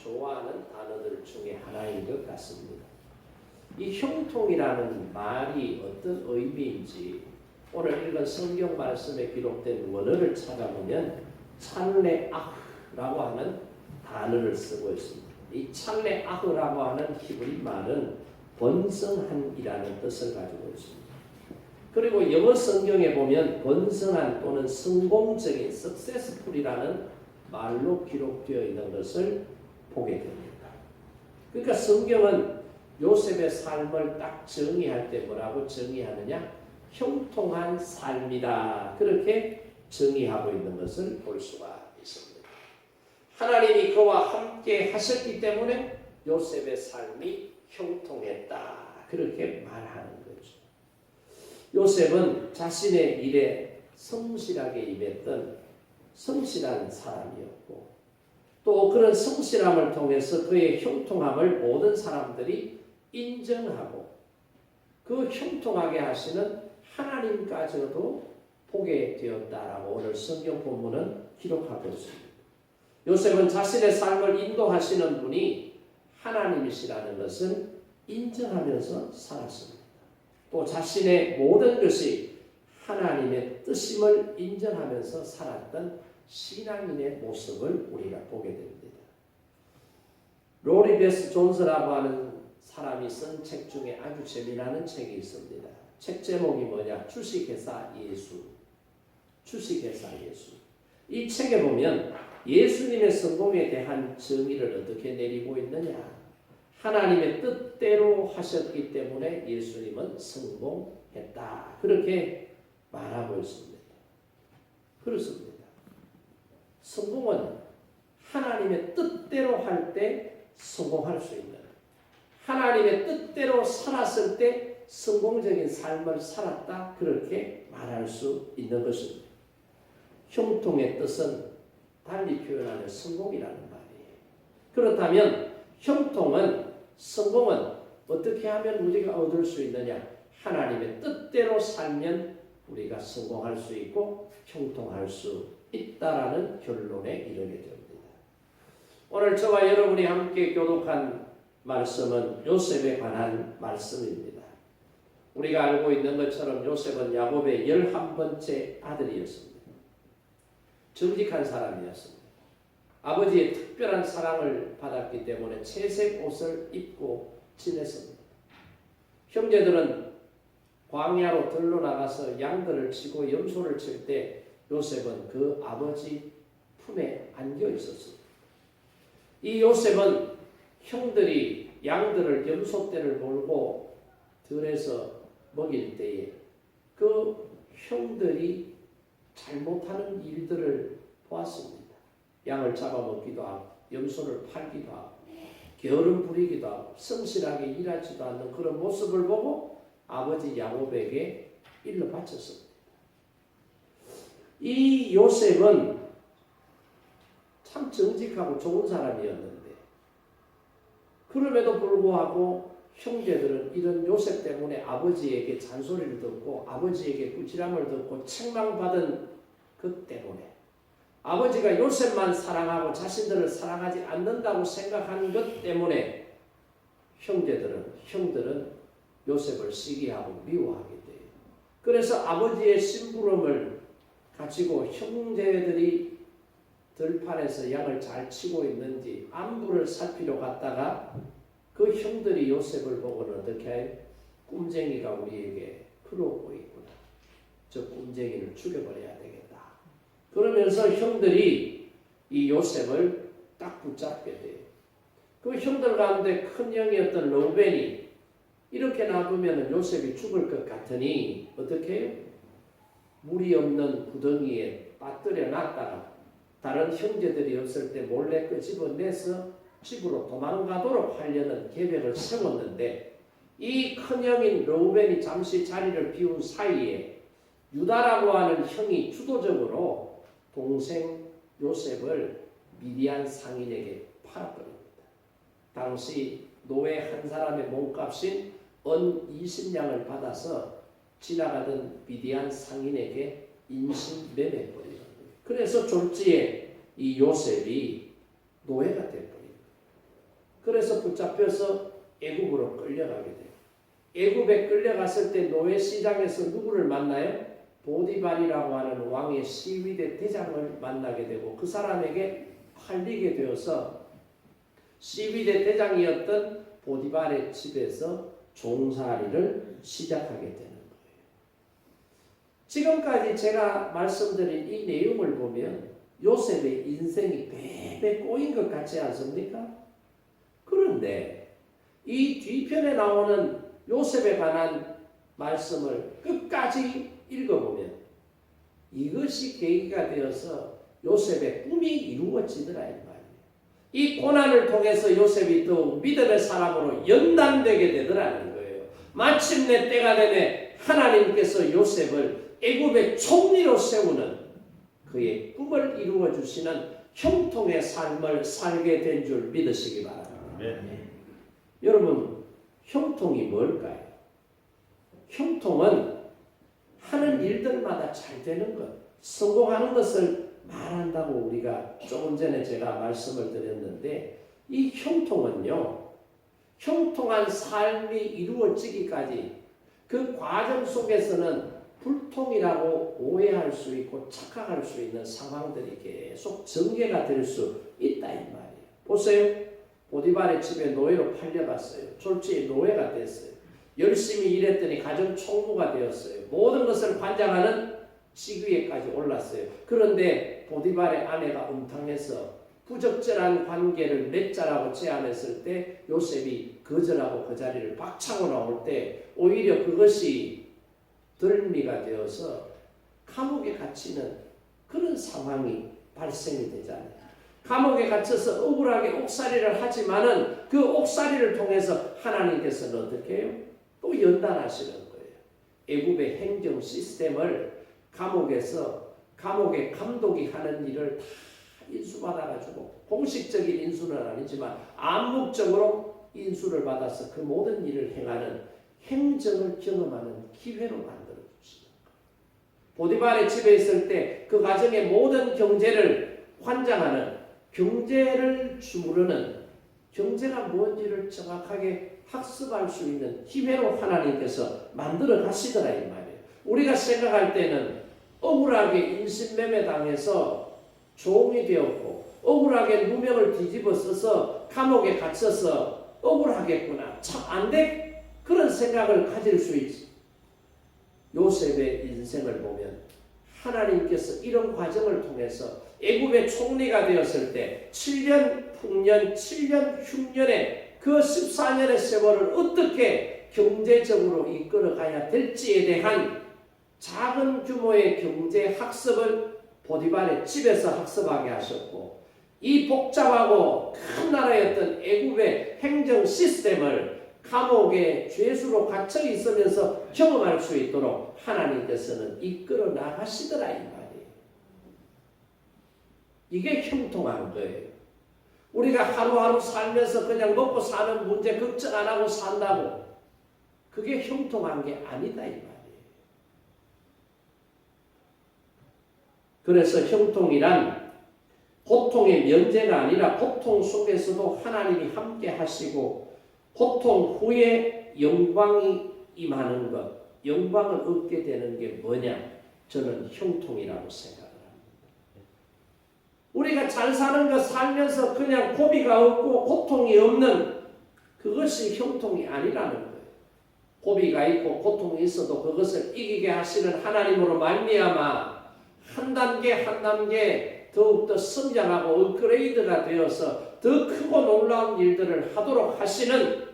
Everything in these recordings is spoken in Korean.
좋아하는 단어들 중에 하나인 것 같습니다. 이 형통이라는 말이 어떤 의미인지 오늘 읽은 성경 말씀에 기록된 원어를 찾아보면 찰레아흐라고 하는 단어를 쓰고 있습니다. 이 찰레아흐라고 하는 히브리 말은 번성한이라는 뜻을 가지고 있습니다. 그리고 영어 성경에 보면 번성한 또는 성공적인 successful이라는 말로 기록되어 있는 것을 보게 됩니다. 그러니까 성경은 요셉의 삶을 딱 정의할 때 뭐라고 정의하느냐? 형통한 삶이다. 그렇게 정의하고 있는 것을 볼 수가 있습니다. 하나님이 그와 함께 하셨기 때문에 요셉의 삶이 형통했다. 그렇게 말하는 거죠. 요셉은 자신의 일에 성실하게 임했던 성실한 사람이었고 또 그런 성실함을 통해서 그의 형통함을 모든 사람들이 인정하고 그 형통하게 하시는 하나님까지도 보게 되었다라고 오늘 성경 본문은 기록하고 있습니다. 요셉은 자신의 삶을 인도하시는 분이 하나님이시라는 것을 인정하면서 살았습니다. 또 자신의 모든 것이 하나님의 뜻임을 인정하면서 살았던 신앙인의 모습을 우리가 보게 됩니다. 로리 베스 존스라고 하는 사람이 쓴 책 중에 아주 재미나는 책이 있습니다. 책 제목이 뭐냐? 주식회사 예수. 주식회사 예수. 이 책에 보면 예수님의 성공에 대한 정의를 어떻게 내리고 있느냐? 하나님의 뜻대로 하셨기 때문에 예수님은 성공했다. 그렇게 말하고 있습니다. 그렇습니다. 성공은 하나님의 뜻대로 할 때 성공할 수 있는, 하나님의 뜻대로 살았을 때 성공적인 삶을 살았다. 그렇게 말할 수 있는 것입니다. 형통의 뜻은 달리 표현하는 성공이라는 말이에요. 그렇다면 형통은, 성공은 어떻게 하면 우리가 얻을 수 있느냐? 하나님의 뜻대로 살면 우리가 성공할 수 있고 형통할 수 있다라는 결론에 이르게 됩니다. 오늘 저와 여러분이 함께 교독한 말씀은 요셉에 관한 말씀입니다. 우리가 알고 있는 것처럼 요셉은 야곱의 11번째 아들이었습니다. 정직한 사람이었습니다. 아버지의 특별한 사랑을 받았기 때문에 채색 옷을 입고 지냈습니다. 형제들은 광야로 들러 나가서 양들을 치고 염소를 칠 때 요셉은 그 아버지 품에 안겨 있었습니다. 이 요셉은 형들이 양들을 염소떼를 몰고 들에서 먹일 때에 그 형들이 잘못하는 일들을 보았습니다. 양을 잡아먹기도 하고 염소를 팔기도 하고 게으름 부리기도 하고 성실하게 일하지도 않는 그런 모습을 보고 아버지 야곱에게 일러 바쳤습니다. 이 요셉은 참 정직하고 좋은 사람이었는데 그럼에도 불구하고 형제들은 이런 요셉 때문에 아버지에게 잔소리를 듣고 아버지에게 꾸지람을 듣고 책망받은 것 때문에 아버지가 요셉만 사랑하고 자신들을 사랑하지 않는다고 생각하는 것 때문에 형들은 요셉을 시기하고 미워하게 돼요. 그래서 아버지의 심부름을 가지고 형제들이 들판에서 양을 잘 치고 있는지 안부를 살피러 갔다가 그 형들이 요셉을 보고는 어떻게 해요? 꿈쟁이가 우리에게 그러고 있구나. 저 꿈쟁이를 죽여버려야 되겠다. 그러면서 형들이 이 요셉을 딱 붙잡게 돼요. 그 형들 가운데 큰 형이었던 르우벤이 이렇게 놔두면 요셉이 죽을 것 같으니 어떻게 해요? 물이 없는 구덩이에 빠뜨려 놨다가 다른 형제들이 없을 때 몰래 끄집어내서 집으로 도망가도록 하려는 계획을 세웠는데 이 큰형인 르우벤이 잠시 자리를 비운 사이에 유다라고 하는 형이 주도적으로 동생 요셉을 미디안 상인에게 팔아버립니다. 당시 노예 한 사람의 몸값인 은 20냥을 받아서 지나가던 미디안 상인에게 인신매매해버리는 거예요. 그래서 졸지에 이 요셉이 노예가 되어버립니다. 그래서 붙잡혀서 애굽으로 끌려가게 돼요. 애굽에 끌려갔을 때 노예 시장에서 누구를 만나요? 보디발이라고 하는 왕의 시위대 대장을 만나게 되고 그 사람에게 팔리게 되어서 시위대 대장이었던 보디발의 집에서 종살이를 시작하게 되는 거예요. 지금까지 제가 말씀드린 이 내용을 보면 요셉의 인생이 베베 꼬인 것 같지 않습니까? 그런데 이 뒤편에 나오는 요셉에 관한 말씀을 끝까지 읽어보면 이것이 계기가 되어서 요셉의 꿈이 이루어지더라 이 말이에요. 이 고난을 통해서 요셉이 더욱 믿음의 사람으로 연단되게 되더라는 거예요. 마침내 때가 되매 하나님께서 요셉을 애굽의 총리로 세우는 그의 꿈을 이루어 주시는 형통의 삶을 살게 된 줄 믿으시기 바랍니다. 여러분, 형통이 뭘까요? 형통은 하는 일들마다 잘 되는 것, 성공하는 것을 말한다고 우리가 조금 전에 제가 말씀을 드렸는데 이 형통은요, 형통한 삶이 이루어지기까지 그 과정 속에서는 불통이라고 오해할 수 있고 착각할 수 있는 상황들이 계속 전개가 될 수 있다 이 말이에요. 보세요. 보디발의 집에 노예로 팔려갔어요. 졸지에 노예가 됐어요. 열심히 일했더니 가정 총무가 되었어요. 모든 것을 관장하는 지위에까지 올랐어요. 그런데 보디발의 아내가 음탕해서 부적절한 관계를 맺자라고 제안했을 때 요셉이 거절하고 그 자리를 박차고 나올 때 오히려 그것이 덜미가 되어서 감옥에 갇히는 그런 상황이 발생이 되잖아요. 감옥에 갇혀서 억울하게 옥살이를 하지만은 그 옥살이를 통해서 하나님께서는 어떻게 해요? 또 연단하시는 거예요. 애굽의 행정 시스템을 감옥에서 감옥의 감독이 하는 일을 다 인수받아가지고 공식적인 인수는 아니지만 암묵적으로 인수를 받아서 그 모든 일을 행하는 행정을 경험하는 기회로 만들어 주시는 거예요. 보디발의 집에 있을 때 그 가정의 모든 경제를 관장하는 경제를 주무르는 경제가 뭔지를 정확하게 학습할 수 있는 기회로 하나님께서 만들어 가시더라 이 말이에요. 우리가 생각할 때는 억울하게 인신매매 당해서 종이 되었고 억울하게 누명을 뒤집어 써서 감옥에 갇혀서 억울하겠구나 참 안 돼 그런 생각을 가질 수 있지. 요셉의 인생을 보면 하나님께서 이런 과정을 통해서 애굽의 총리가 되었을 때 7년 풍년 7년 흉년의 그 14년의 세월을 어떻게 경제적으로 이끌어가야 될지에 대한 작은 규모의 경제 학습을 보디발의 집에서 학습하게 하셨고 이 복잡하고 큰 나라였던 애굽의 행정 시스템을 감옥에 죄수로 갇혀 있으면서 경험할 수 있도록 하나님께서는 이끌어 나가시더라 이 말이에요. 이게 형통한 거예요. 우리가 하루하루 살면서 그냥 먹고 사는 문제 걱정 안 하고 산다고 그게 형통한 게 아니다 이 말이에요. 그래서 형통이란 고통의 면제가 아니라 고통 속에서도 하나님이 함께 하시고 고통 후에 영광이 임하는 것, 영광을 얻게 되는 게 뭐냐? 저는 형통이라고 생각을 합니다. 우리가 잘 사는 것 살면서 그냥 고비가 없고 고통이 없는 그것이 형통이 아니라는 거예요. 고비가 있고 고통이 있어도 그것을 이기게 하시는 하나님으로 말미암아 한 단계 한 단계 더욱더 성장하고 업그레이드가 되어서 더 크고 놀라운 일들을 하도록 하시는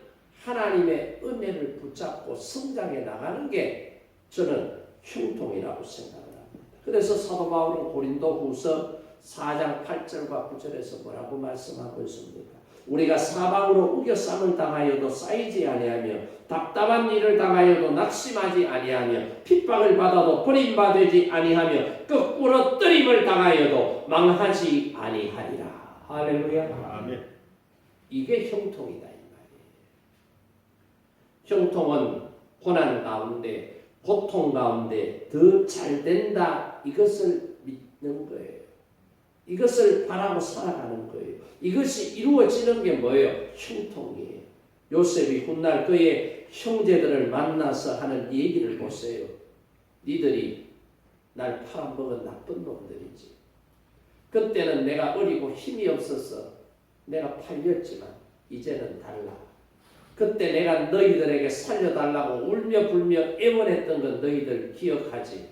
하나님의 은혜를 붙잡고 성장해 나가는 게 저는 형통이라고 생각을 합니다. 그래서 사도 바울은 고린도후서 4장 8절과 9절에서 뭐라고 말씀하고 있습니까? 우리가 사방으로 우겨쌈을 당하여도 쌓이지 아니하며 답답한 일을 당하여도 낙심하지 아니하며 핍박을 받아도 버림받지 아니하며 거꾸로 뜨림을 당하여도 망하지 아니하리라. 할렐루야. 아멘. 이게 형통이다 이 말이에요. 형통은 고난 가운데 고통 가운데 더 잘 된다 이것을 믿는 거예요. 이것을 바라고 살아가는 거예요. 이것이 이루어지는 게 뭐예요? 형통이에요. 요셉이 훗날 그의 형제들을 만나서 하는 얘기를 보세요. 니들이 날 팔아먹은 나쁜 놈들이지. 그때는 내가 어리고 힘이 없어서 내가 팔렸지만 이제는 달라. 그때 내가 너희들에게 살려달라고 울며 불며 애원했던 건 너희들 기억하지?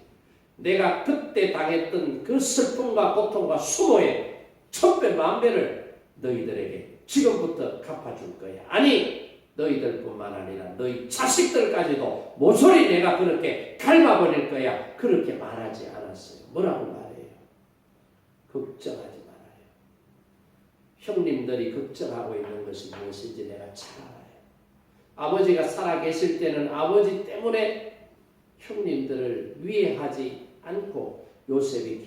내가 그때 당했던 그 슬픔과 고통과 수모의 1000배 만배를 너희들에게 지금부터 갚아줄 거야. 아니 너희들뿐만 아니라 너희 자식들까지도 모조리 내가 그렇게 닮아버릴 거야. 그렇게 말하지 않았어요. 뭐라고 말해요? 걱정하지 말아요. 형님들이 걱정하고 있는 것이 무엇인지 내가 잘 알아요. 아버지가 살아계실 때는 아버지 때문에 형님들을 위해하지 않고 요셉이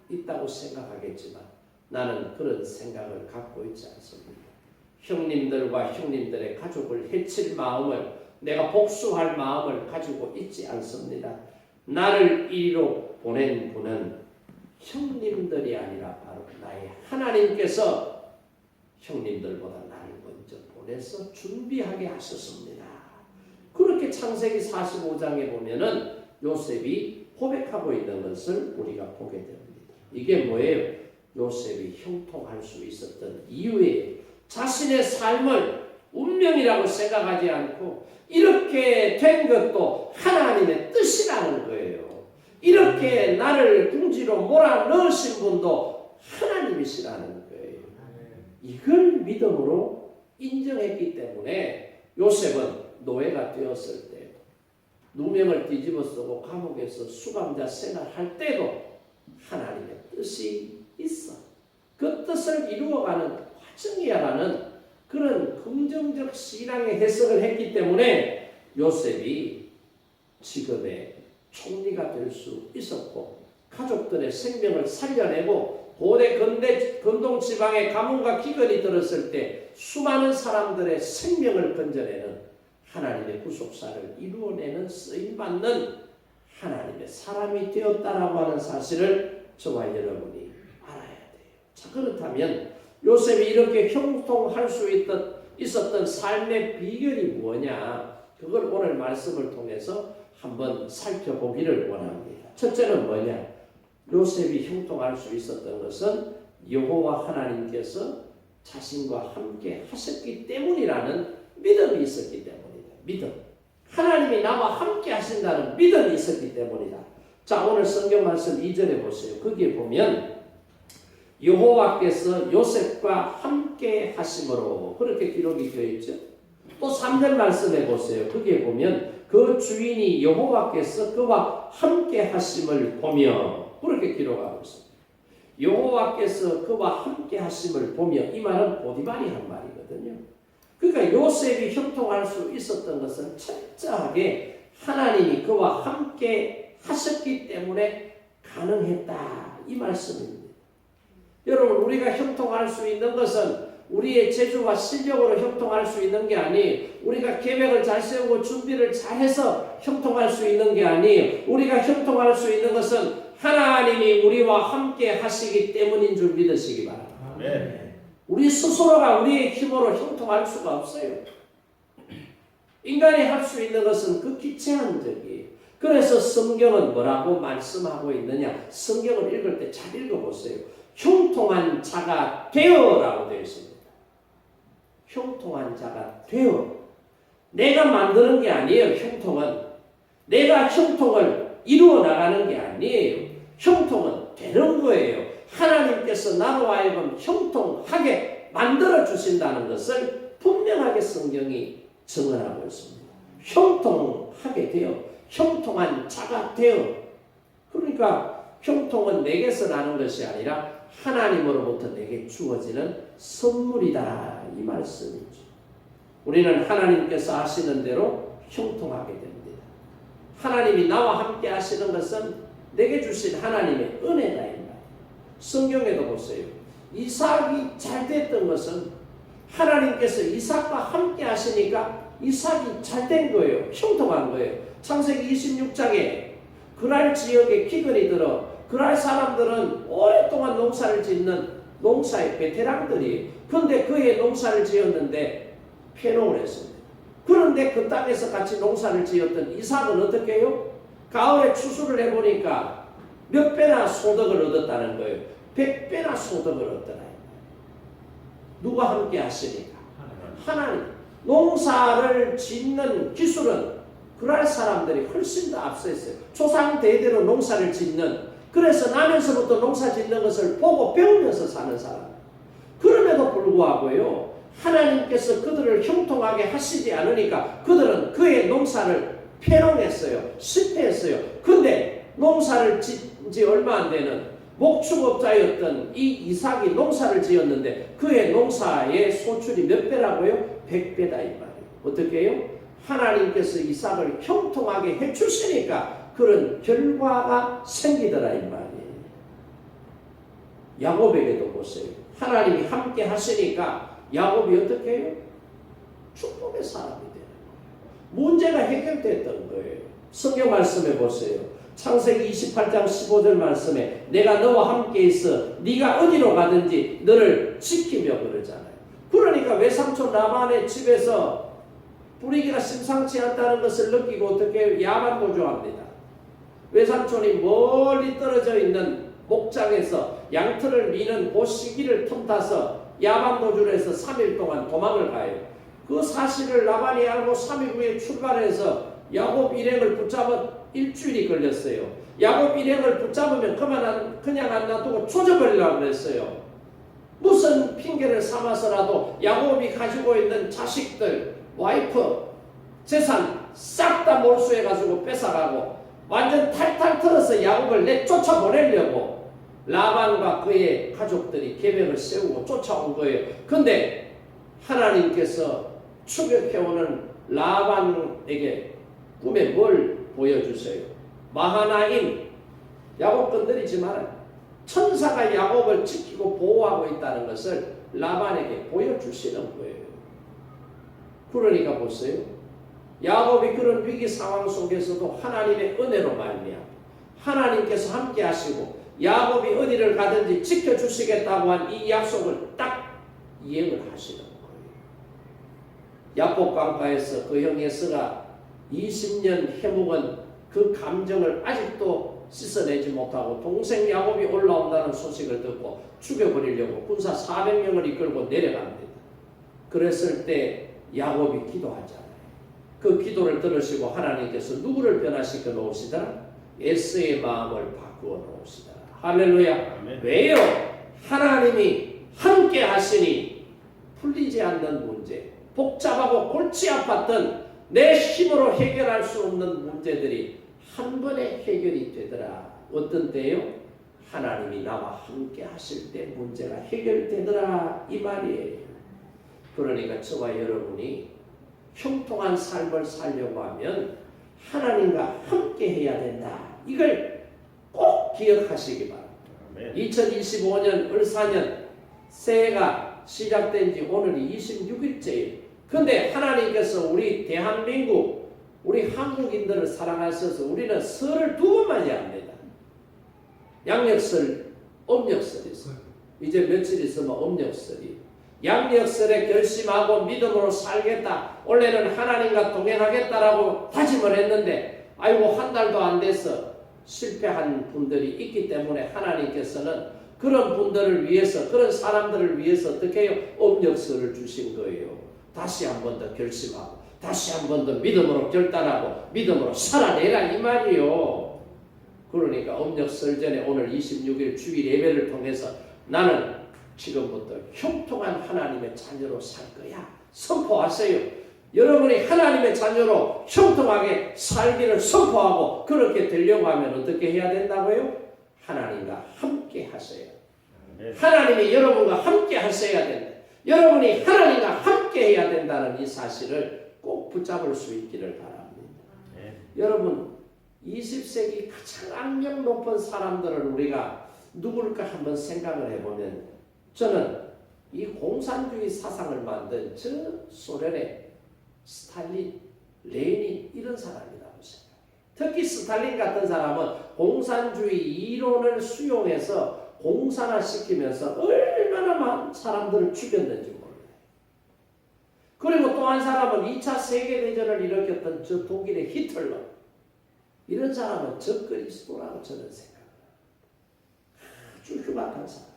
있다고 생각하겠지만 나는 그런 생각을 갖고 있지 않습니다. 형님들과 형님들의 가족을 해칠 마음을, 내가 복수할 마음을 가지고 있지 않습니다. 나를 이리로 보낸 분은 형님들이 아니라 바로 나의 하나님께서 형님들보다 나를 먼저 보내서 준비하게 하셨습니다. 그렇게 창세기 45장에 보면은 요셉이 고백하고 있는 것을 우리가 보게 됩니다. 이게 뭐예요? 요셉이 형통할 수 있었던 이유예요. 자신의 삶을 운명이라고 생각하지 않고 이렇게 된 것도 하나님의 뜻이라는 거예요. 이렇게 나를 둥지로 몰아넣으신 분도 하나님이시라는 거예요. 이걸 믿음으로 인정했기 때문에 요셉은 노예가 되었을 때, 누명을 뒤집어 쓰고 감옥에서 수감자 생활할 때도 하나님의 뜻이 있어. 그 뜻을 이루어가는 과정이야라는 그런 긍정적 신앙의 해석을 했기 때문에 요셉이 지금의 총리가 될 수 있었고, 가족들의 생명을 살려내고 고대 근동 지방의 가뭄과 기근이 들었을 때 수많은 사람들의 생명을 건져내는 하나님의 구속사를 이루어내는 쓰임받는 하나님의 사람이 되었다라고 하는 사실을 저와 여러분이 알아야 돼요. 자, 그렇다면 요셉이 이렇게 형통할 수 있었던 삶의 비결이 뭐냐? 그걸 오늘 말씀을 통해서 한번 살펴보기를 원합니다. 첫째는 뭐냐? 요셉이 형통할 수 있었던 것은 여호와 하나님께서 자신과 함께 하셨기 때문이라는 믿음이 있었기 때문이다. 믿음. 하나님이 나와 함께 하신다는 믿음이 있었기 때문이다. 자, 오늘 성경 말씀 2절에 보세요. 거기에 보면 여호와께서 요셉과 함께 하심으로 그렇게 기록이 되어 있죠. 또 3절 말씀해 보세요. 거기에 보면 그 주인이 여호와께서 그와 함께 하심을 보며 그렇게 기록하고 있습니다. 여호와께서 그와 함께 하심을 보며, 이 말은 보디발이 한 말이거든요. 그러니까 요셉이 형통할 수 있었던 것은 철저하게 하나님이 그와 함께 하셨기 때문에 가능했다, 이 말씀입니다. 여러분, 우리가 형통할 수 있는 것은 우리의 재주와 실력으로 형통할 수 있는 게 아니에요. 우리가 계획을 잘 세우고 준비를 잘해서 형통할 수 있는 게 아니에요. 우리가 형통할 수 있는 것은 하나님이 우리와 함께 하시기 때문인 줄 믿으시기 바랍니다. 아멘. 우리 스스로가 우리의 힘으로 형통할 수가 없어요. 인간이 할 수 있는 것은 극히 제한적이에요. 그래서 성경은 뭐라고 말씀하고 있느냐? 성경을 읽을 때 잘 읽어보세요. 형통한 자가 되어라고 되어 있습니다. 형통한 자가 되어. 내가 만드는 게 아니에요. 형통은 내가 형통을 이루어 나가는 게 아니에요. 형통은 되는 거예요. 하나님께서 나로 하여금 형통하게 만들어 주신다는 것을 분명하게 성경이 증언하고 있습니다. 형통하게 되어, 형통한 자가 되어. 그러니까 형통은 내게서 나는 것이 아니라 하나님으로부터 내게 주어지는 선물이다, 이 말씀이죠. 우리는 하나님께서 하시는 대로 형통하게 됩니다. 하나님이 나와 함께 하시는 것은 내게 주신 하나님의 은혜다, 이 말. 성경에도 보세요. 이삭이 잘 됐던 것은 하나님께서 이삭과 함께 하시니까 이삭이 잘 된 거예요. 형통한 거예요. 창세기 26장에 그랄 지역에 기근이 들어 그럴 사람들은 오랫동안 농사를 짓는 농사의 베테랑들이 그런데 그의 농사를 지었는데 폐농을 했습니다. 그런데 그 땅에서 같이 농사를 지었던 이삭은 어떻게 해요? 가을에 추수를 해보니까 몇 배나 소득을 얻었다는 거예요. 100배나 소득을 얻더라. 누가 함께 하시니까? 하나님. 농사를 짓는 기술은 그럴 사람들이 훨씬 더 앞서 있어요. 조상 대대로 농사를 짓는, 그래서 나면서부터 농사 짓는 것을 보고 배우면서 사는 사람. 그럼에도 불구하고요, 하나님께서 그들을 형통하게 하시지 않으니까 그들은 그의 농사를 폐농했어요. 실패했어요. 근데 농사를 짓은 지 얼마 안 되는 목축업자였던 이 이삭이 농사를 지었는데 그의 농사의 소출이 몇 배라고요? 100배다 이 말이에요. 어떻게 해요? 하나님께서 이삭을 형통하게 해주시니까 그런 결과가 생기더라 이 말이에요. 야곱에게도 보세요. 하나님이 함께 하시니까 야곱이 어떻게 해요? 축복의 사람이 되는 거예요. 문제가 해결됐던 거예요. 성경 말씀해 보세요. 창세기 28장 15절 말씀에 내가 너와 함께 있어 네가 어디로 가든지 너를 지키며 그러잖아요. 그러니까 외삼촌 라반의 집에서 분위기가 심상치 않다는 것을 느끼고 어떻게 야반도주합니다. 외삼촌이 멀리 떨어져 있는 목장에서 양털을 미는 그 시기를 틈타서 야반도주를 해서 3일 동안 도망을 가요. 그 사실을 라반이 알고 3일 후에 출발해서 야곱 일행을 붙잡아 일주일이 걸렸어요. 야곱 일행을 붙잡으면 그냥 안 놔두고 조져버리려고 그랬어요. 무슨 핑계를 삼아서라도 야곱이 가지고 있는 자식들, 와이프, 재산 싹 다 몰수해가지고 뺏어가고 완전 탈탈 털어서 야곱을 내쫓아 보내려고 라반과 그의 가족들이 계획을 세우고 쫓아온 거예요. 근데 하나님께서 추격해오는 라반에게 꿈에 뭘 보여주세요? 마하나임, 야곱 건드리지 마라. 천사가 야곱을 지키고 보호하고 있다는 것을 라반에게 보여주시는 거예요. 그러니까 보세요. 야곱이 그런 위기 상황 속에서도 하나님의 은혜로 말미암아 하나님께서 함께 하시고 야곱이 어디를 가든지 지켜주시겠다고 한 이 약속을 딱 이행을 하시는 거예요. 야곱 강가에서 그 형 에서가 20년 해묵은 그 감정을 아직도 씻어내지 못하고 동생 야곱이 올라온다는 소식을 듣고 죽여버리려고 군사 400명을 이끌고 내려갑니다. 그랬을 때 야곱이 기도하잖아요. 그 기도를 들으시고 하나님께서 누구를 변화시켜 놓으시더라? 에서의 마음을 바꾸어 놓으시더라. 할렐루야. 아멘. 왜요? 하나님이 함께 하시니 풀리지 않는 문제, 복잡하고 골치 아팠던 내 힘으로 해결할 수 없는 문제들이 한 번에 해결이 되더라. 어떤 때요? 하나님이 나와 함께 하실 때 문제가 해결되더라 이 말이에요. 그러니까 저와 여러분이 형통한 삶을 살려고 하면 하나님과 함께 해야 된다. 이걸 꼭 기억하시기 바랍니다. 2025년 을사년 새해가 시작된 지 오늘이 26일째예요. 근데 하나님께서 우리 대한민국, 우리 한국인들을 사랑하셔서 우리는 설을 2번만 해야 합니다. 양력설, 음력설이 있어요. 이제 며칠 있으면 음력설이. 양력설에 결심하고 믿음으로 살겠다. 원래는 하나님과 동행하겠다라고 다짐을 했는데 아이고 한 달도 안 돼서 실패한 분들이 있기 때문에 하나님께서는 그런 분들을 위해서, 그런 사람들을 위해서 어떻게 해요? 음력설을 주신 거예요. 다시 한 번 더 결심하고 다시 한 번 더 믿음으로 결단하고 믿음으로 살아내라 이 말이요. 그러니까 음력설 전에 오늘 26일 주일 예배를 통해서 나는 지금부터 형통한 하나님의 자녀로 살 거야. 선포하세요. 여러분이 하나님의 자녀로 형통하게 살기를 선포하고 그렇게 되려고 하면 어떻게 해야 된다고요? 하나님과 함께 하세요. 하나님이 여러분과 함께 하셔야 된다. 여러분이 하나님과 함께 해야 된다는 이 사실을 꼭 붙잡을 수 있기를 바랍니다. 여러분 20세기 가장 악명 높은 사람들을 우리가 누굴까 한번 생각을 해보면 저는 이 공산주의 사상을 만든 저 소련의 스탈린, 레닌 이런 사람이라고 생각해요. 특히 스탈린 같은 사람은 공산주의 이론을 수용해서 공산화시키면서 얼마나 많은 사람들을 죽였는지 몰라요. 그리고 또 한 사람은 2차 세계대전을 일으켰던 저 독일의 히틀러, 이런 사람은 적그리스도라고 저는 생각합니다. 아주 흉악한 사람.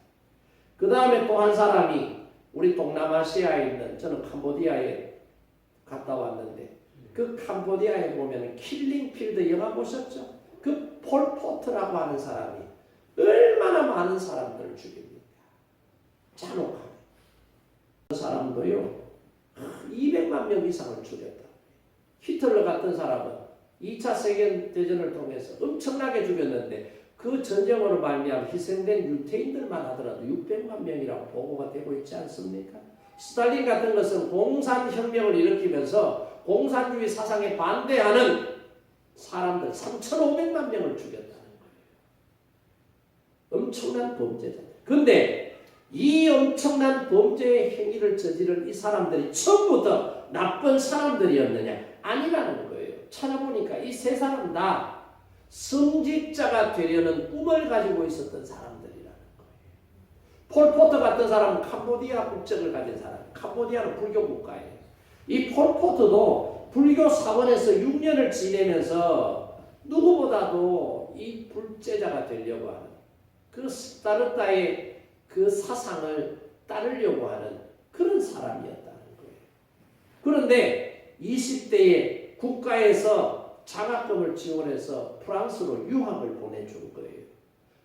그 다음에 또 한 사람이 우리 동남아시아에 있는, 저는 캄보디아에 갔다 왔는데 그 캄보디아에 보면 킬링필드 영화 보셨죠? 그 폴포트라고 하는 사람이 얼마나 많은 사람들을 죽입니까? 잔혹하게. 그 사람도요 200만 명 이상을 죽였다. 히틀러 같은 사람은 2차 세계대전을 통해서 엄청나게 죽였는데 그 전쟁으로 말미암아 희생된 유태인들만 하더라도 600만 명이라고 보고가 되고 있지 않습니까? 스탈린 같은 것은 공산혁명을 일으키면서 공산주의 사상에 반대하는 사람들 3,500만 명을 죽였다는 거예요. 엄청난 범죄자들. 근데 이 엄청난 범죄의 행위를 저지른 이 사람들이 처음부터 나쁜 사람들이었느냐? 아니라는 거예요. 찾아보니까 이 세 사람 다 성직자가 되려는 꿈을 가지고 있었던 사람들이라는 거예요. 폴포트 같은 사람은 캄보디아 국적을 가진 사람. 캄보디아는 불교 국가예요. 이 폴포트도 불교 사원에서 6년을 지내면서 누구보다도 이 불제자가 되려고 하는 그 스타르타의 그 사상을 따르려고 하는 그런 사람이었다는 거예요. 그런데 20대에 국가에서 장학금을 지원해서 프랑스로 유학을 보내준 거예요.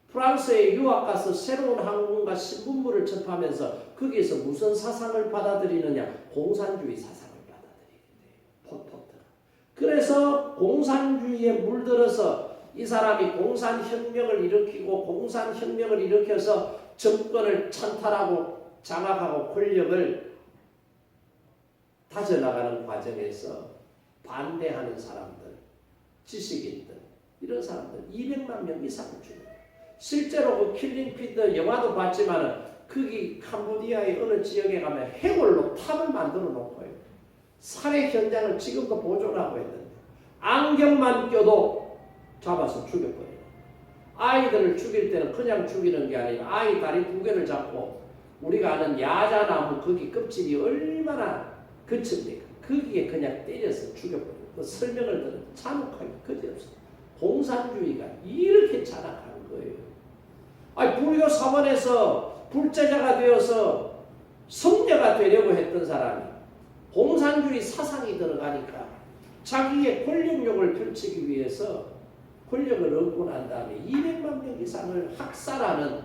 프랑스에 유학 가서 새로운 학문과 신문물을 접하면서 거기에서 무슨 사상을 받아들이느냐? 공산주의 사상을 받아들이게 돼요. 폴포트가. 그래서 공산주의에 물들어서 이 사람이 공산혁명을 일으키고 공산혁명을 일으켜서 정권을 찬탈하고 장악하고 권력을 다져나가는 과정에서 반대하는 사람들, 지식인들, 이런 사람들 200만 명 이상을 죽여요. 실제로 그 킬링필드 영화도 봤지만은 거기 캄보디아의 어느 지역에 가면 해골로 탑을 만들어 놓고요. 살해 현장을 지금도 보존하고 있는데 안경만 껴도 잡아서 죽여버려요. 아이들을 죽일 때는 그냥 죽이는 게 아니라 아이 다리 2개를 잡고 우리가 아는 야자나무 거기 껍질이 얼마나 거칩니까? 거기에 그냥 때려서 죽여버려요. 그 설명을 들으면 잔혹하게 그지없어요. 공산주의가 이렇게 잔악한 거예요. 아니 불교 사원에서 불제자가 되어서 성녀가 되려고 했던 사람이 공산주의 사상이 들어가니까 자기의 권력욕을 펼치기 위해서 권력을 얻고 난 다음에 200만 명 이상을 학살하는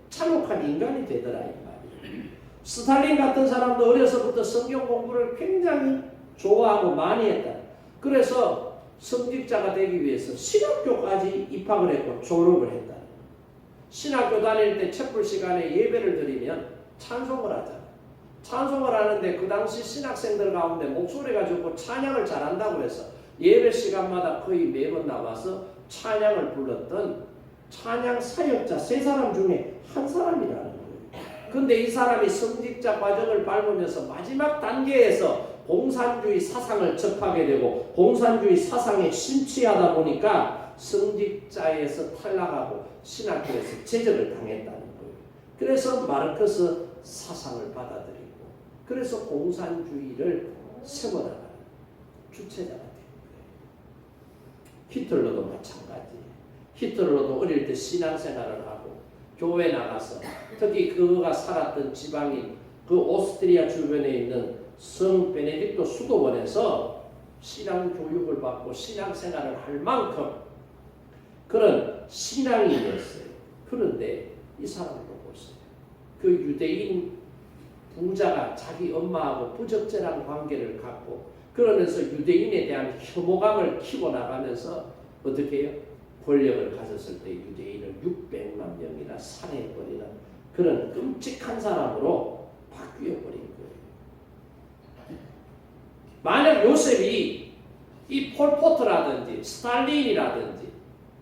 잔혹한 인간이 되더라 이 말이에요. 스탈린 같은 사람도 어려서부터 성경 공부를 굉장히 좋아하고 많이 했다. 그래서 성직자가 되기 위해서 신학교까지 입학을 했고 졸업을 했다. 신학교 다닐 때 촛불 시간에 예배를 드리면 찬송을 하잖아. 찬송을 하는데 그 당시 신학생들 가운데 목소리가 좋고 찬양을 잘한다고 해서 예배 시간마다 거의 매번 나와서 찬양을 불렀던 찬양 사역자 3사람 중에 한 사람이라는 거예요. 근데 이 사람이 성직자 과정을 밟으면서 마지막 단계에서 공산주의 사상을 접하게 되고 공산주의 사상에 심취하다 보니까 성직자에서 탈락하고 신학교에서 제적을 당했다는 거예요. 그래서 마르크스 사상을 받아들이고 그래서 공산주의를 세워나가는 주체자가 된 거예요. 히틀러도 마찬가지예요. 히틀러도 어릴 때 신앙생활을 하고 교회 나가서 특히 그가 살았던 지방인 그 오스트리아 주변에 있는 성 베네딕토 수도원에서 신앙 교육을 받고 신앙생활을 할 만큼 그런 신앙인이었어요. 그런데 이 사람을 보세요. 그 유대인 부자가 자기 엄마하고 부적절한 관계를 갖고 그러면서 유대인에 대한 혐오감을 키워나가면서 어떻게 해요? 권력을 가졌을 때 유대인을 600만 명이나 살해해버리는 그런 끔찍한 사람으로 바뀌어버린 거예요. 만약 요셉이 이 폴포트라든지 스탈린이라든지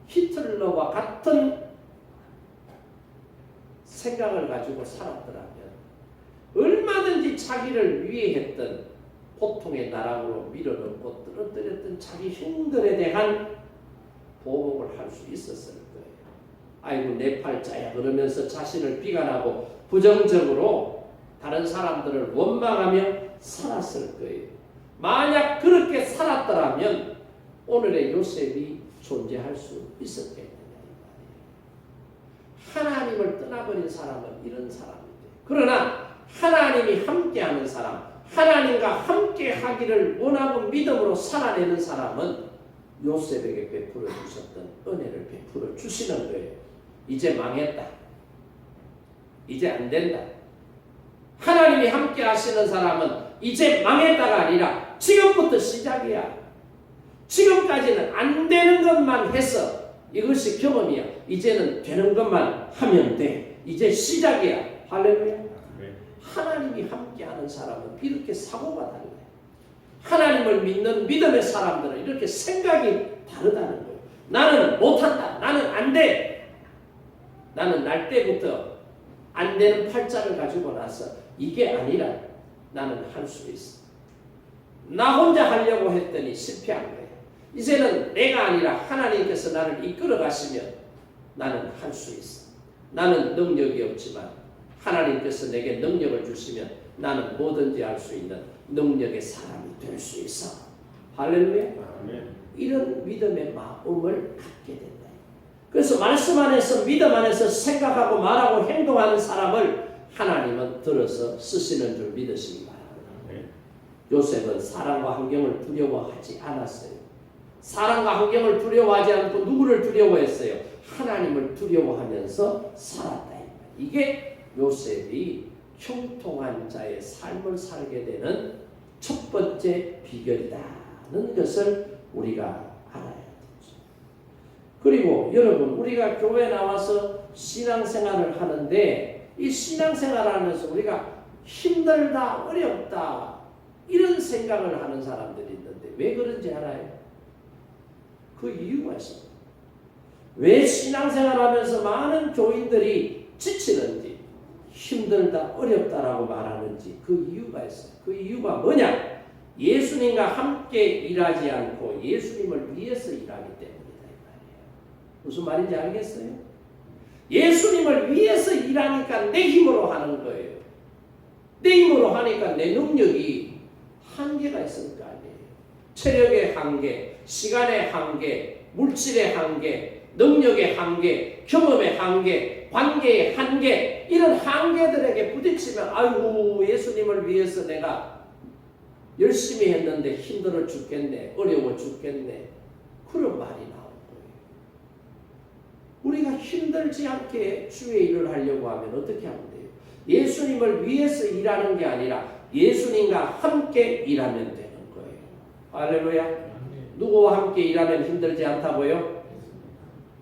히틀러와 같은 생각을 가지고 살았더라면 얼마든지 자기를 위해했던 고통의 나락으로 밀어넣고 떨어뜨렸던 자기 형들에 대한 보복을 할 수 있었을 거예요. 아이고 내 팔자야 그러면서 자신을 비관하고 부정적으로 다른 사람들을 원망하며 살았을 거예요. 만약 그렇게 살았더라면 오늘의 요셉이 존재할 수 있었겠느냐 이 말이에요. 하나님을 떠나버린 사람은 이런 사람인데, 그러나 하나님이 함께하는 사람, 하나님과 함께하기를 원하고 믿음으로 살아내는 사람은 요셉에게 베풀어 주셨던 은혜를 베풀어 주시는 거예요. 이제 망했다. 이제 안 된다. 하나님이 함께 하시는 사람은 이제 망했다가 아니라 지금부터 시작이야. 지금까지는 안 되는 것만 해서 이것이 경험이야. 이제는 되는 것만 하면 돼. 이제 시작이야. 할렐루야. 하나님이 함께하는 사람은 이렇게 사고가 달라요. 하나님을 믿는 믿음의 사람들은 이렇게 생각이 다르다는 거예요. 나는 못한다. 나는 안 돼. 나는 날 때부터 안 되는 팔자를 가지고 나서 이게 아니라 나는 할 수 있어. 나 혼자 하려고 했더니 실패한 거예요. 이제는 내가 아니라 하나님께서 나를 이끌어 가시면 나는 할 수 있어. 나는 능력이 없지만 하나님께서 내게 능력을 주시면 나는 뭐든지 할 수 있는 능력의 사람이 될 수 있어. 할렐루야. 이런 믿음의 마음을 갖게 된다. 그래서 말씀 안에서 믿음 안에서 생각하고 말하고 행동하는 사람을 하나님은 들어서 쓰시는 줄 믿으시기 바랍니다. 요셉은 사람과 환경을 두려워하지 않았어요. 사람과 환경을 두려워하지 않고 누구를 두려워했어요? 하나님을 두려워하면서 살았다. 이게 요셉이 형통한 자의 삶을 살게 되는 첫 번째 비결이라는 것을 우리가 알아야 되죠. 그리고 여러분, 우리가 교회 나와서 신앙생활을 하는데 이 신앙생활을 하면서 우리가 힘들다, 어렵다 이런 생각을 하는 사람들이 있는데 왜 그런지 알아요? 그 이유가 있습니다. 왜 신앙생활을 하면서 많은 교인들이 지치는지 힘들다, 어렵다라고 말하는지 그 이유가 있어요. 그 이유가 뭐냐? 예수님과 함께 일하지 않고 예수님을 위해서 일하기 때문이다 이 말이에요. 무슨 말인지 알겠어요? 예수님을 위해서 일하니까 내 힘으로 하는 거예요. 내 힘으로 하니까 내 능력이 한계가 있을 거 아니에요. 체력의 한계, 시간의 한계, 물질의 한계, 능력의 한계, 경험의 한계, 관계의 한계, 이런 한계들에게 부딪히면 아이고 예수님을 위해서 내가 열심히 했는데 힘들어 죽겠네, 어려워 죽겠네, 그런 말이 나오는 거예요. 우리가 힘들지 않게 주의 일을 하려고 하면 어떻게 하면 돼요? 예수님을 위해서 일하는 게 아니라 예수님과 함께 일하면 되는 거예요. 할렐루야. 누구와 함께 일하면 힘들지 않다고요?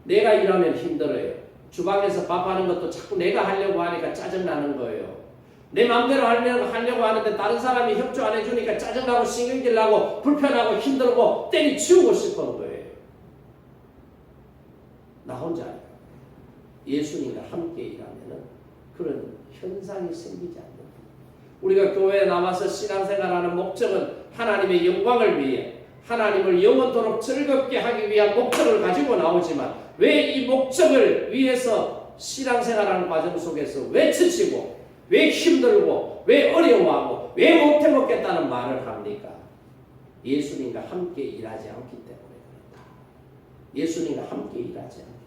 내가 일하면 힘들어요. 주방에서 밥하는 것도 자꾸 내가 하려고 하니까 짜증나는 거예요. 내 마음대로 하려고 하는데 다른 사람이 협조 안 해주니까 짜증나고 신경질 나고 불편하고 힘들고 때리치우고 싶은 거예요. 나 혼자 예수님과 함께 일하면 그런 현상이 생기지 않는 거예요. 우리가 교회에 나와서 신앙생활하는 목적은 하나님의 영광을 위해 하나님을 영원토록 즐겁게 하기 위한 목적을 가지고 나오지만 왜 이 목적을 위해서 신앙생활하는 과정 속에서 왜 지치고 왜 힘들고 왜 어려워하고 왜 못해먹겠다는 말을 합니까? 예수님과 함께 일하지 않기 때문에 그렇다. 예수님과 함께 일하지 않기 때문에.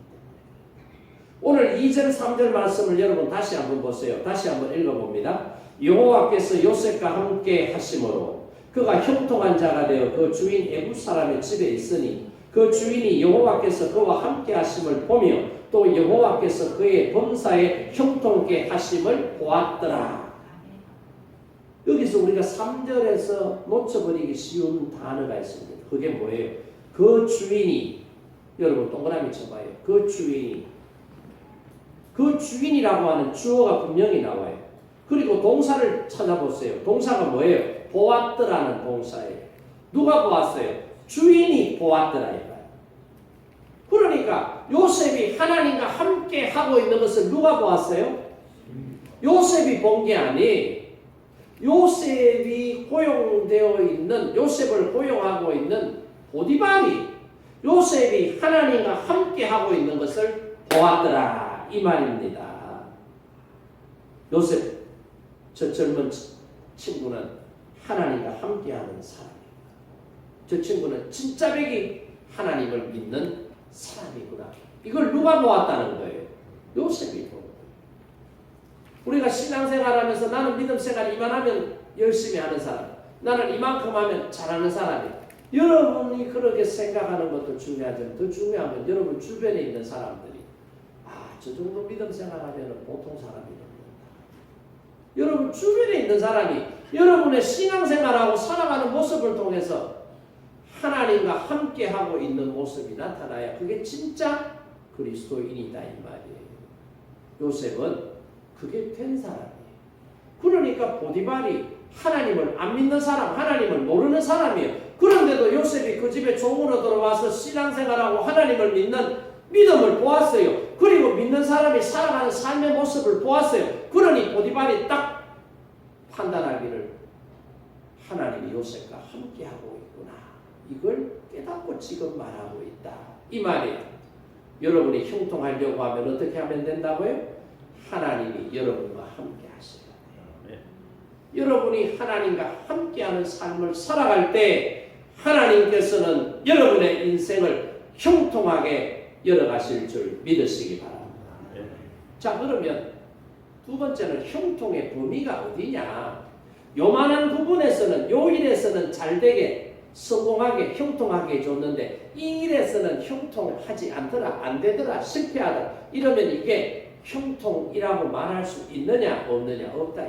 오늘 2절 3절 말씀을 여러분 다시 한번 보세요. 다시 한번 읽어봅니다. 여호와께서 요셉과 함께 하심으로 그가 형통한 자가 되어 그 주인 애굽 사람의 집에 있으니 그 주인이 여호와께서 그와 함께 하심을 보며 또 여호와께서 그의 범사에 형통케 하심을 보았더라. 여기서 우리가 3절에서 놓쳐버리기 쉬운 단어가 있습니다. 그게 뭐예요? 그 주인이, 여러분 동그라미 쳐봐요. 그 주인이라고 하는 주어가 분명히 나와요. 그리고 동사를 찾아보세요. 동사가 뭐예요? 보았더라는 동사예요. 누가 보았어요? 주인이 보았더라. 그러니까 요셉이 하나님과 함께 하고 있는 것을 누가 보았어요? 요셉이 본 게 아니, 요셉이 고용되어 있는, 요셉을 고용하고 있는 보디발이 요셉이 하나님과 함께 하고 있는 것을 보았더라 이 말입니다. 요셉 저 젊은 친구는 하나님과 함께하는 사람입니다. 저 친구는 진짜 백이 하나님을 믿는 사람이구나. 이걸 누가 보았다는 거예요? 요셉이 보고. 우리가 신앙생활하면서 나는 믿음생활 이만하면 열심히 하는 사람, 나는 이만큼 하면 잘하는 사람이야. 여러분이 그렇게 생각하는 것도 중요하지만 더 중요한 건 여러분 주변에 있는 사람들이 저 정도 믿음생활하면 보통 사람이 됩니다. 여러분 주변에 있는 사람이 여러분의 신앙생활하고 살아가는 모습을 통해서 하나님과 함께하고 있는 모습이 나타나야 그게 진짜 그리스도인이다 이 말이에요. 요셉은 그게 된 사람이에요. 그러니까 보디발이 하나님을 안 믿는 사람, 하나님을 모르는 사람이에요. 그런데도 요셉이 그 집에 종으로 들어와서 신앙생활하고 하나님을 믿는 믿음을 보았어요. 그리고 믿는 사람이 살아가는 삶의 모습을 보았어요. 그러니 보디발이 딱 판단하기를 하나님이 요셉과 함께하고 있구나. 이걸 깨닫고 지금 말하고 있다. 이 말이에요. 여러분이 형통하려고 하면 어떻게 하면 된다고요? 하나님이 여러분과 함께 하셔야 돼요. 여러분이 하나님과 함께하는 삶을 살아갈 때 하나님께서는 여러분의 인생을 형통하게 열어가실 줄 믿으시기 바랍니다. 자, 그러면 두 번째는 형통의 범위가 어디냐? 요만한 부분에서는 요 일에서는 잘되게 성공하게 형통하게 해줬는데 이 일에서는 형통하지 않더라, 안 되더라, 실패하더라 이러면 이게 형통이라고 말할 수 있느냐 없느냐 없다.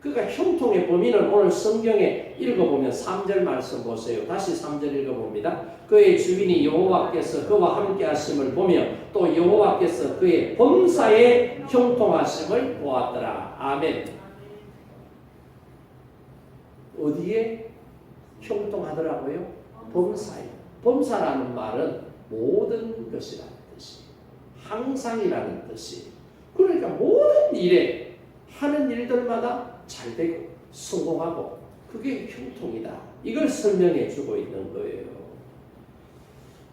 그러니까 형통의 범위를 오늘 성경에 읽어보면 3절 말씀 보세요. 다시 3절 읽어봅니다. 그의 주인이 여호와께서 그와 함께 하심을 보며 또 여호와께서 그의 범사에 형통하심을 보았더라. 아멘. 어디에 형통하더라고요? 범사에. 범사라는 말은 모든 것이라는 뜻이, 항상이라는 뜻이. 그러니까 모든 일에 하는 일들마다 잘되고 성공하고 그게 형통이다. 이걸 설명해 주고 있는 거예요.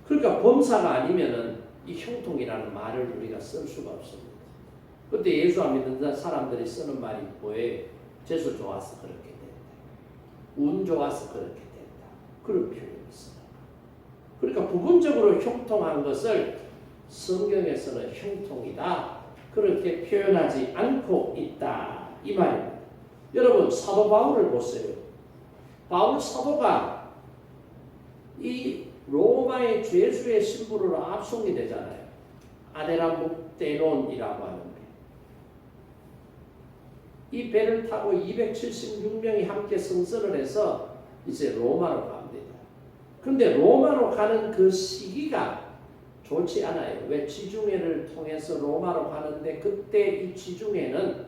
그러니까 범사가 아니면은 이 형통이라는 말을 우리가 쓸 수가 없습니다. 그때 예수 안 믿는 사람들이 쓰는 말이 뭐예요? 재수 좋아서 그렇게 된다. 운 좋아서 그렇게 된다. 그런 표현이 있어요. 그러니까 부분적으로 형통한 것을 성경에서는 형통이다. 그렇게 표현하지 않고 있다. 이 말입니다. 여러분 사도 바울을 보세요. 바울 사도가 이 로마의 죄수의 신부로 압송이 되잖아요. 아데라묵데논이라고 하는 배. 이 배를 타고 276명이 함께 승선을 해서 이제 로마로 갑니다. 그런데 로마로 가는 그 시기가 좋지 않아요. 왜? 지중해를 통해서 로마로 가는데 그때 이 지중해는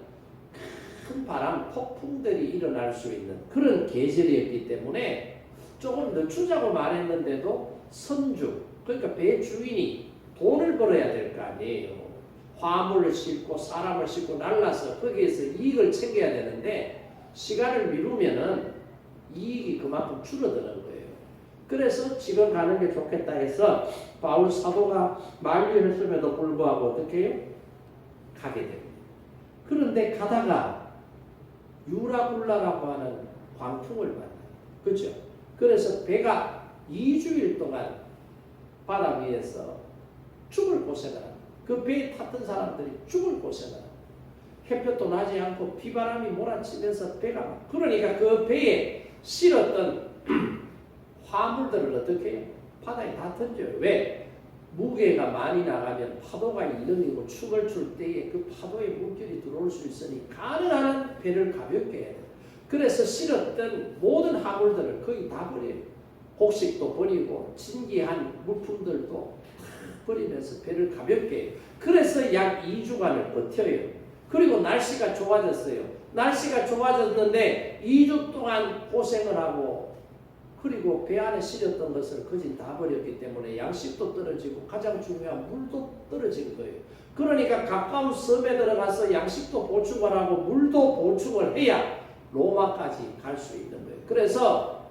큰 바람, 폭풍들이 일어날 수 있는 그런 계절이었기 때문에 조금 늦추자고 말했는데도 선주, 그러니까 배 주인이 돈을 벌어야 될 거 아니에요. 화물을 싣고 사람을 싣고 날라서 거기에서 이익을 챙겨야 되는데 시간을 미루면은 이익이 그만큼 줄어드는 거예요. 그래서 지금 가는 게 좋겠다 해서 바울 사도가 만류했음에도 불구하고 어떻게 해요? 가게 됩니다. 그런데 가다가 유라굴라라고 하는 광풍을 만나요. 그렇죠? 그래서 배가 2주일 동안 바다 위에서 죽을 고생을 합니다. 그 배에 탔던 사람들이 죽을 고생을 합니다. 햇볕도 나지 않고 비바람이 몰아치면서 배가 그러니까 그 배에 실었던 화물들을 어떻게 해요? 바다에 다 던져요. 왜? 무게가 많이 나가면 파도가 이름이고 축을 출 때에 그 파도의 물결이 들어올 수 있으니 가능한 한 배를 가볍게 해야 돼요. 그래서 실었던 모든 화물들을 거의 다 버려요. 곡식도 버리고 진기한 물품들도 다 버리면서 배를 가볍게 해요. 그래서 약 2주간을 버텨요. 그리고 날씨가 좋아졌어요. 날씨가 좋아졌는데 2주 동안 고생을 하고 그리고 배 안에 실렸던 것을 거진 다 버렸기 때문에 양식도 떨어지고 가장 중요한 물도 떨어진 거예요. 그러니까 가까운 섬에 들어가서 양식도 보충을 하고 물도 보충을 해야 로마까지 갈 수 있는 거예요. 그래서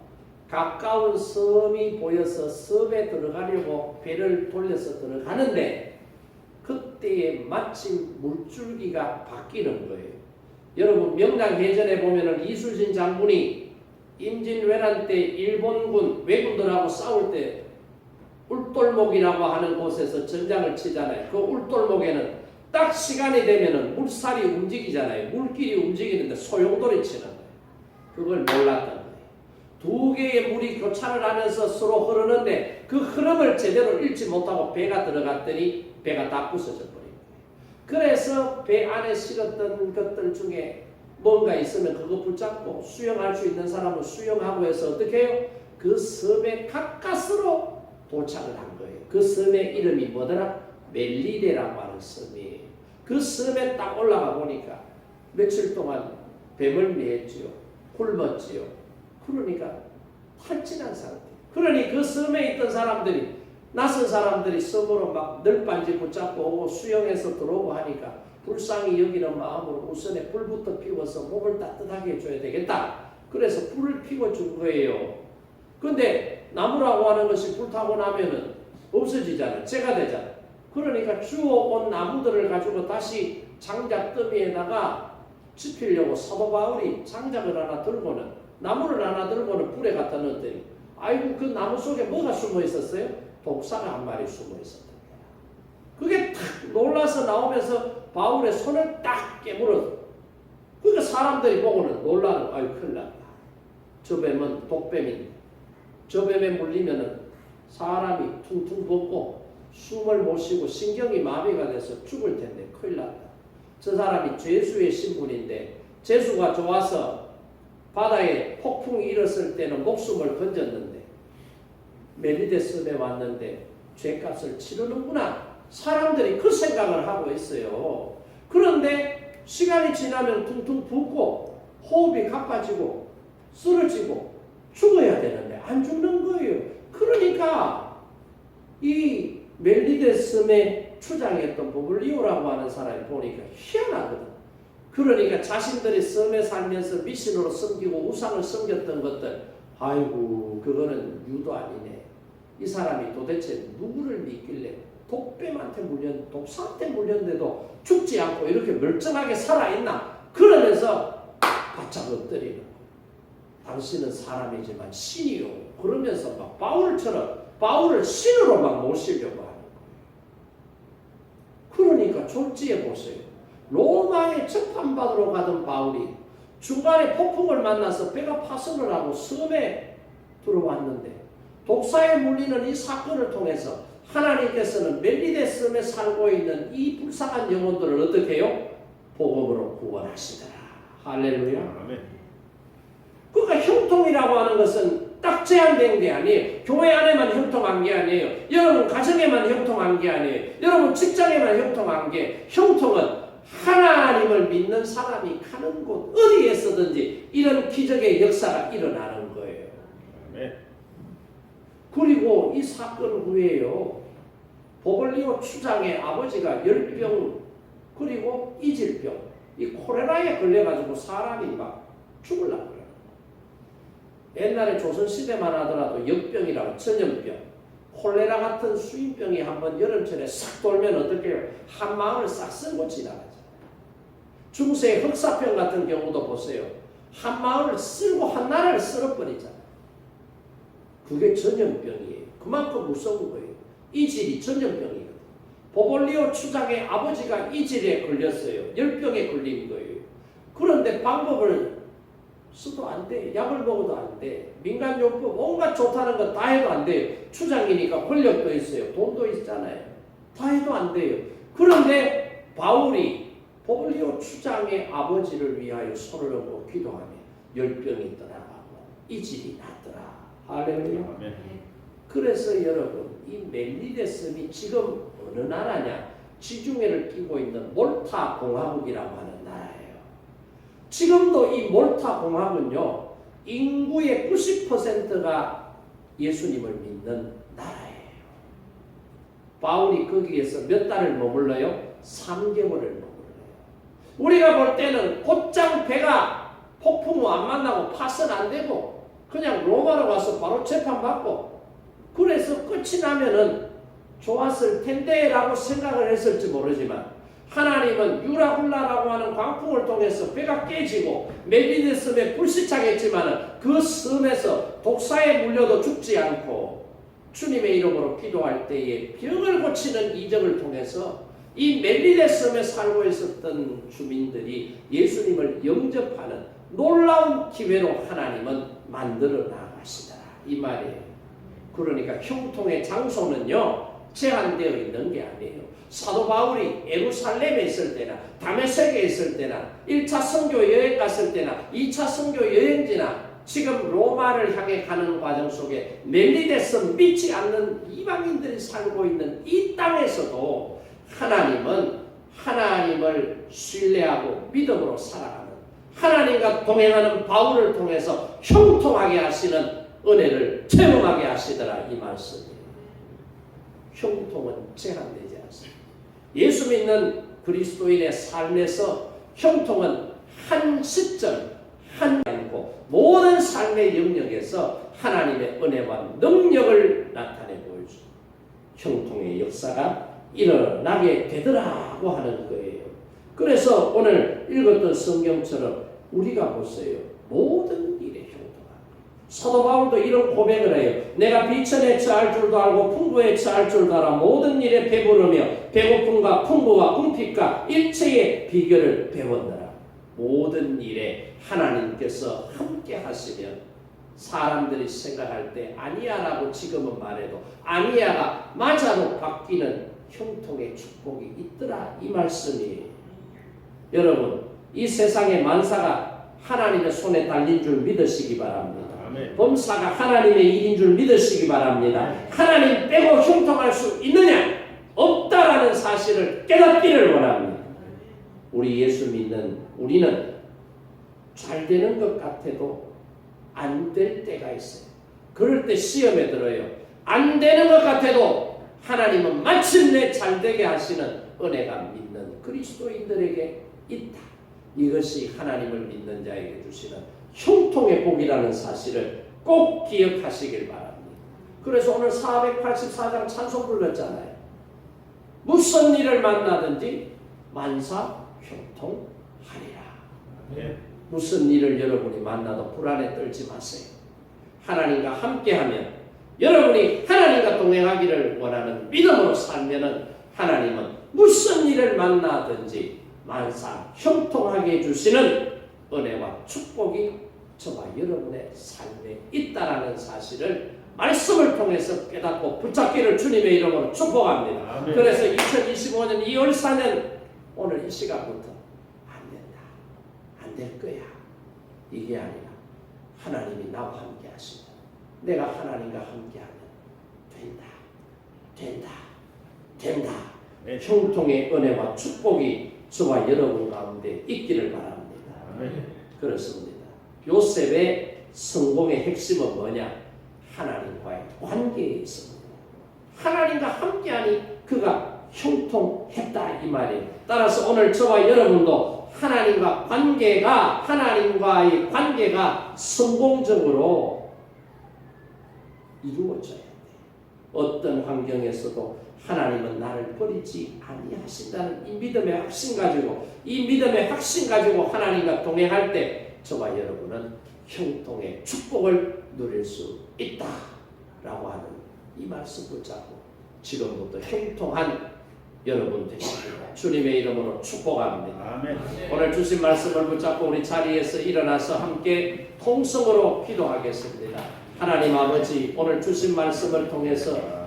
가까운 섬이 보여서 섬에 들어가려고 배를 돌려서 들어가는데 그때에 마침 물줄기가 바뀌는 거예요. 여러분 명량해전에 보면은 이순신 장군이 임진왜란 때 일본군 왜군들하고 싸울 때 울돌목이라고 하는 곳에서 전장을 치잖아요. 그 울돌목에는 딱 시간이 되면은 물살이 움직이잖아요. 물길이 움직이는데 소용돌이 치는 거예요. 그걸 몰랐던 거예요. 두 개의 물이 교차를 하면서 서로 흐르는데 그 흐름을 제대로 읽지 못하고 배가 들어갔더니 배가 다 부서져 버린 거예요. 그래서 배 안에 실었던 것들 중에 뭔가 있으면 그거 붙잡고 수영할 수 있는 사람은 수영하고 해서 어떻게 해요? 그 섬에 가까스로 도착을 한 거예요. 그 섬의 이름이 뭐더라? 멜리데라고 하는 섬이에요. 그 섬에 딱 올라가 보니까 며칠 동안 뱀을 매했지요. 굶었지요. 그러니까 탈진한 상태. 그러니 그 섬에 있던 사람들이 낯선 사람들이 섬으로 막 널빤지 붙잡고 오고 수영해서 들어오고 하니까 불쌍히 여기는 마음으로 우선에 불부터 피워서 몸을 따뜻하게 해줘야 되겠다. 그래서 불을 피워준 거예요. 근데 나무라고 하는 것이 불타고 나면은 없어지잖아요. 째가 되잖아요. 그러니까 주워온 나무들을 가지고 다시 장작 더미에다가 지피려고 사도 바울이 장작을 하나 들고는 나무를 하나 들고는 불에 갖다 넣었더니 아이고 그 나무 속에 뭐가 숨어 있었어요? 독사가 한 마리 숨어 있었던 거야. 그게 탁 놀라서 나오면서 바울의 손을 딱 깨물어. 그러니까 사람들이 보고는 놀라는 아유 큰일 났다. 저 뱀은 독뱀인데 저 뱀에 물리면은 사람이 퉁퉁 붓고 숨을 못 쉬고 신경이 마비가 돼서 죽을 텐데 큰일 났다. 저 사람이 죄수의 신분인데 재수가 좋아서 바다에 폭풍이 일었을 때는 목숨을 건졌는데 멜리데 섬에 왔는데 죄값을 치르는구나. 사람들이 그 생각을 하고 있어요. 그런데 시간이 지나면 퉁퉁 붓고 호흡이 가빠지고 쓰러지고 죽어야 되는데 안 죽는 거예요. 그러니까 이 멜리데 섬에 추장했던 보블리오라고 하는 사람이 보니까 희한하거든. 그러니까 자신들이 섬에 살면서 미신으로 섬기고 우상을 섬겼던 것들 아이고 그거는 유도 아니네. 이 사람이 도대체 누구를 믿길래 독뱀한테 물렸, 독사한테 물렸는데도 죽지 않고 이렇게 멀쩡하게 살아있나? 그러면서 바짝 엎드리는 거예요. 당신은 사람이지만 신이요. 그러면서 막 바울처럼 바울을 신으로 막 모시려고 하는 거예요. 그러니까 졸지에 보세요. 로마에 재판받으러 가던 바울이 중간에 폭풍을 만나서 배가 파손을 하고 섬에 들어왔는데 독사에 물리는 이 사건을 통해서 하나님께서는 멜리데 섬에 살고 있는 이 불쌍한 영혼들을 어떻게 해요? 복음으로 구원하시더라. 할렐루야. 아멘. 그러니까 형통이라고 하는 것은 딱 제한된 게 아니에요. 교회 안에만 형통한 게 아니에요. 여러분 가정에만 형통한 게 아니에요. 여러분 직장에만 형통한 게 형통은 하나님을 믿는 사람이 가는 곳 어디에서든지 이런 기적의 역사가 일어나는 거예요. 아멘. 그리고 이 사건 후에요. 보글리오 추장의 아버지가 열병 그리고 이질병 이 콜레라에 걸려가지고 사람이 막 죽으려고 그래요. 옛날에 조선시대만 하더라도 역병이라고 전염병 콜레라 같은 수인병이 한번 여름철에 싹 돌면 어떻게 해요? 한 마을을 싹 쓸고 지나가죠. 중세의 흑사병 같은 경우도 보세요. 한 마을을 쓸고 한 나라를 쓸어버리잖아요. 그게 전염병이에요. 그만큼 무서운 거예요. 이질이 전염병이거든요. 보글리오 추장의 아버지가 이질에 걸렸어요. 열병에 걸린 거예요. 그런데 방법을 써도 안 돼. 약을 먹어도 안 돼. 민간요법 온갖 좋다는 거 다 해도 안 돼요. 추장이니까 권력도 있어요. 돈도 있잖아요. 다 해도 안 돼요. 그런데 바울이 보글리오 추장의 아버지를 위하여 손을 얹고 기도하며 열병이 떠나가고 이질이 났더라. 할렐루야. 그래서 여러분 이 멜리데 섬이 지금 어느 나라냐? 지중해를 끼고 있는 몰타 공화국이라고 하는 나라예요. 지금도 이 몰타 공화국은요 인구의 90%가 예수님을 믿는 나라예요. 바울이 거기에서 몇 달을 머물러요? 3개월을 머물러요. 우리가 볼 때는 곧장 배가 폭풍 후 안 만나고 파손 안 되고 그냥 로마로 가서 바로 재판받고 그래서 끝이 나면은 좋았을 텐데라고 생각을 했을지 모르지만 하나님은 유라굴라라고 하는 광풍을 통해서 배가 깨지고 멜리데 섬에 불시착했지만 그 섬에서 독사에 물려도 죽지 않고 주님의 이름으로 기도할 때에 병을 고치는 이적을 통해서 이 멜리데 섬에 살고 있었던 주민들이 예수님을 영접하는 놀라운 기회로 하나님은 만들어 나가시더라 이 말이에요. 그러니까 형통의 장소는요 제한되어 있는 게 아니에요. 사도 바울이 예루살렘에 있을 때나 다메섹에 있을 때나 1차 선교 여행 갔을 때나 2차 선교 여행지나 지금 로마를 향해 가는 과정 속에 멜리데섬 믿지 않는 이방인들이 살고 있는 이 땅에서도 하나님은 하나님을 신뢰하고 믿음으로 살아가는 하나님과 동행하는 바울을 통해서 형통하게 하시는 은혜를 체험하게 하시더라 이 말씀이에요. 형통은 제한되지 않습니다. 예수 믿는 그리스도인의 삶에서 형통은 한 시점, 한 않고 모든 삶의 영역에서 하나님의 은혜와 능력을 나타내 보여줍니다. 형통의 역사가 일어나게 되더라고 하는 거예요. 그래서 오늘 읽었던 성경처럼 우리가 보세요. 모든 일에 형통합니다. 사도 바울도 이런 고백을 해요. 내가 비천에 처할 줄도 알고 풍부에 처할 줄도 알아 모든 일에 배부르며 배고픔과 풍부와 궁핍과 일체의 비결을 배웠노라. 모든 일에 하나님께서 함께 하시면 사람들이 생각할 때 아니야라고 지금은 말해도 아니야가 맞아로 바뀌는 형통의 축복이 있더라 이 말씀이에요. 여러분 이 세상의 만사가 하나님의 손에 달린 줄 믿으시기 바랍니다. 아멘. 범사가 하나님의 일인 줄 믿으시기 바랍니다. 하나님 빼고 형통할 수 있느냐? 없다라는 사실을 깨닫기를 원합니다. 우리 예수 믿는 우리는 잘 되는 것 같아도 안 될 때가 있어요. 그럴 때 시험에 들어요. 안 되는 것 같아도 하나님은 마침내 잘 되게 하시는 은혜가 믿는 그리스도인들에게 있다. 이것이 하나님을 믿는 자에게 주시는 형통의 복이라는 사실을 꼭 기억하시길 바랍니다. 그래서 오늘 484장 찬송 불렀잖아요. 무슨 일을 만나든지 만사 형통하리라. 네. 무슨 일을 여러분이 만나도 불안에 떨지 마세요. 하나님과 함께하면 여러분이 하나님과 동행하기를 원하는 믿음으로 살면은 하나님은 무슨 일을 만나든지 만사 형통하게 해주시는 은혜와 축복이 저와 여러분의 삶에 있다라는 사실을 말씀을 통해서 깨닫고 붙잡기를 주님의 이름으로 축복합니다. 아멘. 그래서 2025년 2월 4년 오늘 이 시간부터 안 된다. 안 될 거야. 이게 아니라 하나님이 나와 함께 하신다. 내가 하나님과 함께하면 된다. 된다. 된다. 네. 형통의 은혜와 축복이 저와 여러분 가운데 있기를 바랍니다. 아멘. 그렇습니다. 요셉의 성공의 핵심은 뭐냐? 하나님과의 관계에 있습니다. 하나님과 함께하니 그가 형통했다 이 말이에요. 따라서 오늘 저와 여러분도 하나님과의 관계가 성공적으로 이루어져야 돼요. 어떤 환경에서도 하나님은 나를 버리지 아니하신다는 이 믿음의 확신 가지고 하나님과 동행할 때 저와 여러분은 형통의 축복을 누릴 수 있다라고 하는 이 말씀 붙잡고 지금부터 형통한 여러분 되시기를 주님의 이름으로 축복합니다. 아멘. 오늘 주신 말씀을 붙잡고 우리 자리에서 일어나서 함께 통성으로 기도하겠습니다. 하나님 아버지 오늘 주신 말씀을 통해서